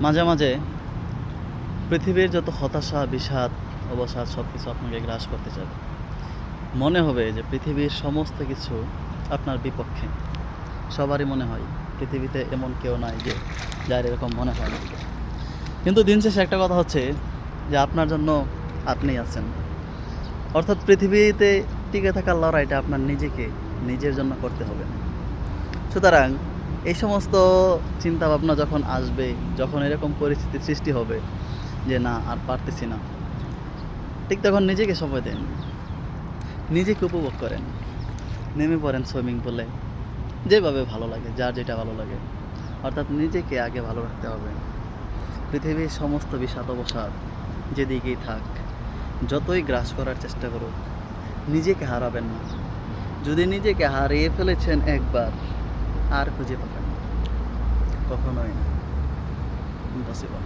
মাঝে মাঝে পৃথিবীর যত হতাশা, বিষাদ, অবসাদ সব কিছু আপনাকে গ্রাস করতে যাবে। মনে হবে যে পৃথিবীর সমস্ত কিছু আপনার বিপক্ষে। সবারই মনে হয়, পৃথিবীতে এমন কেউ নাই যে যার এরকম মনে হয় না। কিন্তু দিন শেষে একটা কথা হচ্ছে যে আপনার জন্য আপনিই আছেন। অর্থাৎ পৃথিবীতে টিকে থাকার লড়াইটা আপনার নিজের জন্য করতে হবে। সুতরাং এই সমস্ত চিন্তাভাবনা যখন আসবে, যখন এরকম পরিস্থিতির সৃষ্টি হবে যে না আর পারতেছি না, ঠিক তখন নিজেকে সময় দেন, নিজেকে উপভোগ করেন। নেমে পড়েন সুইমিং পুলে, যেভাবে ভালো লাগে, যার যেটা ভালো লাগে। অর্থাৎ নিজেকে আগে ভালো রাখতে হবে। পৃথিবীর সমস্ত বিষাদ অবসাদ যেদিকেই থাক, যতই গ্রাস করার চেষ্টা করুক, নিজেকে হারাবেন না। যদি নিজেকে হারিয়ে ফেলেছেন একবার, আর খুঁজে পাবেন না, কখনোই না, ইম্পসিবল।